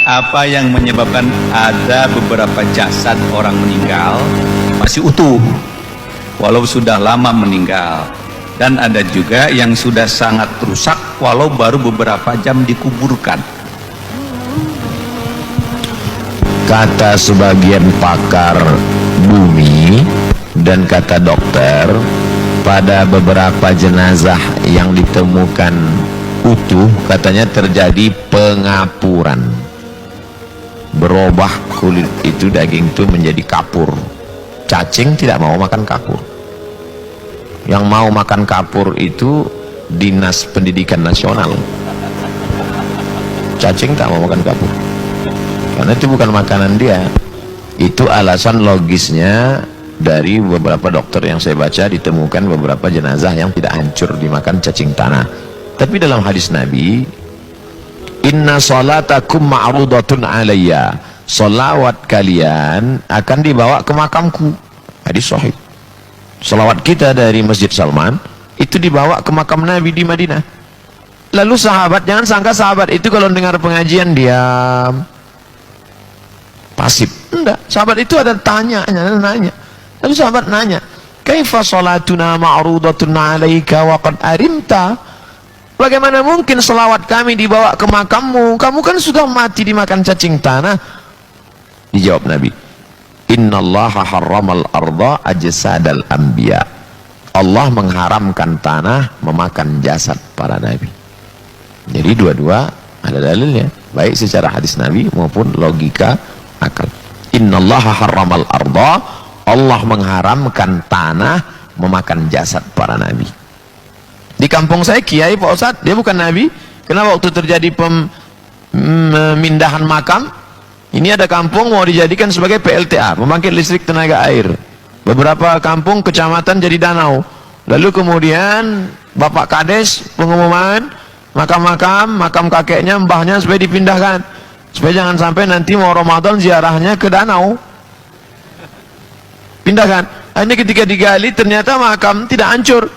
Apa yang menyebabkan ada beberapa jasad orang meninggal masih utuh walau sudah lama meninggal, dan ada juga yang sudah sangat rusak walau baru beberapa jam dikuburkan? Kata sebagian pakar bumi dan kata dokter, pada beberapa jenazah yang ditemukan utuh katanya terjadi pengapuran, berubah kulit itu, daging itu menjadi kapur. Cacing tidak mau makan kapur. Yang mau makan kapur itu Dinas Pendidikan Nasional. Cacing tak mau makan kapur karena itu bukan makanan dia. Itu alasan logisnya dari beberapa dokter yang saya baca, ditemukan beberapa jenazah yang tidak hancur dimakan cacing tanah. Tapi dalam hadis Nabi, inna salatakum ma'rudatun alayya, salawat kalian akan dibawa ke makamku. Hadis sahih. Salawat kita dari Masjid Salman itu dibawa ke makam Nabi di Madinah. Lalu sahabat, jangan sangka sahabat itu kalau dengar pengajian diam, pasif. Enggak, sahabat itu ada nanya. Lalu sahabat nanya, kaifa salatuna ma'rudatun alayka wa qad arimta? Bagaimana mungkin selawat kami dibawa ke makammu? Kamu kan sudah mati dimakan cacing tanah. Dijawab Nabi, innallaha harramal arda ajsadal anbiya. Allah mengharamkan tanah memakan jasad para nabi. Jadi dua-dua ada dalilnya, baik secara hadis Nabi maupun logika akal. Innallaha harramal arda, Allah mengharamkan tanah memakan jasad para nabi. Di kampung saya kiai Pak Ustadz, dia bukan nabi. Kenapa waktu terjadi pemindahan makam, ini ada kampung mau dijadikan sebagai PLTA, pembangkit listrik tenaga air. Beberapa kampung kecamatan jadi danau. Lalu kemudian Bapak Kades pengumuman makam kakeknya, mbahnya supaya dipindahkan, supaya jangan sampai nanti mau Ramadan ziarahnya ke danau. Pindahkan. Ini ketika digali ternyata makam tidak hancur.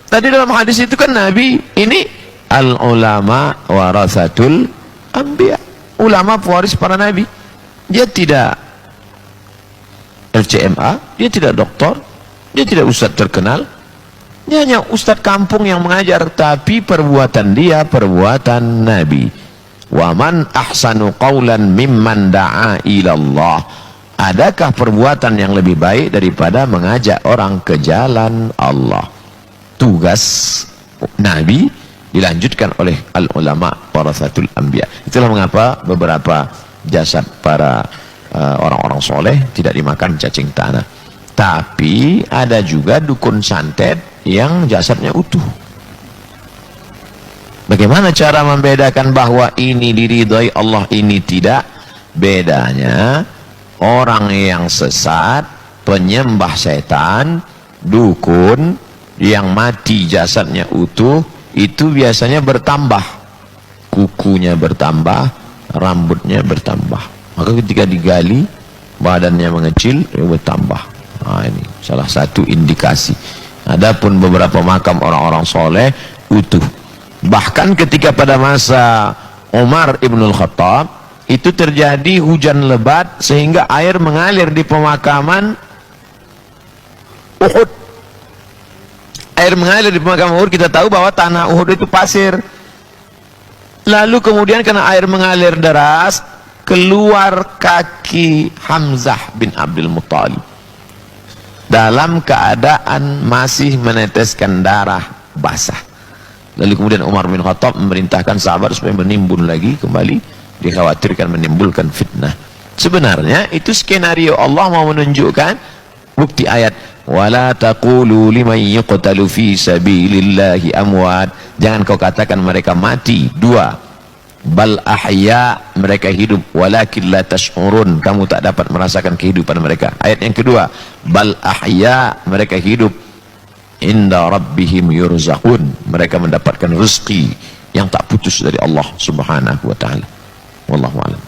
Tadi dalam hadis itu kan Nabi, ini al ulama warasatul anbiya, ulama pewaris para nabi. Dia tidak RCMA, dia tidak doktor, dia tidak ustadz terkenal, dia hanya ustadz kampung yang mengajar, tapi perbuatan dia perbuatan nabi. Wa man ahsanu qawlan mimman da'a ilallah. Adakah perbuatan yang lebih baik daripada mengajak orang ke jalan Allah? Tugas Nabi dilanjutkan oleh al-ulama warasatul anbiya. Itulah mengapa beberapa jasad para orang-orang soleh tidak dimakan cacing tanah. Tapi ada juga dukun santet yang jasadnya utuh. Bagaimana cara membedakan bahwa ini diridhai Allah, ini tidak? Bedanya, orang yang sesat, penyembah setan, dukun yang mati jasadnya utuh, itu biasanya bertambah, kukunya bertambah, rambutnya bertambah. Maka ketika digali badannya mengecil, bertambah. Nah, ini salah satu indikasi. Adapun beberapa makam orang-orang soleh utuh. Bahkan ketika pada masa Umar Ibnul Khattab itu terjadi hujan lebat sehingga air mengalir di pemakaman Uhud. Air mengalir di pemakaman Uhud, kita tahu bahwa tanah Uhud itu pasir. Lalu kemudian karena air mengalir deras, keluar kaki Hamzah bin Abdul Muttalib dalam keadaan masih meneteskan darah basah. Lalu kemudian Umar bin Khattab memerintahkan sahabat supaya menimbun lagi kembali, dikhawatirkan menimbulkan fitnah. Sebenarnya itu skenario Allah mau menunjukkan bukti ayat, wala taqulu liman yuqtalu fi sabilillahi amwat. Jangan kau katakan mereka mati. Dua, bal ahya, mereka hidup, walakin la tash'urun, kamu tak dapat merasakan kehidupan mereka. Ayat yang kedua, bal ahya, mereka hidup, inda rabbihim yurzaqun, mereka mendapatkan rezeki yang tak putus dari Allah subhanahu wa ta'ala. Wallahu a'lam.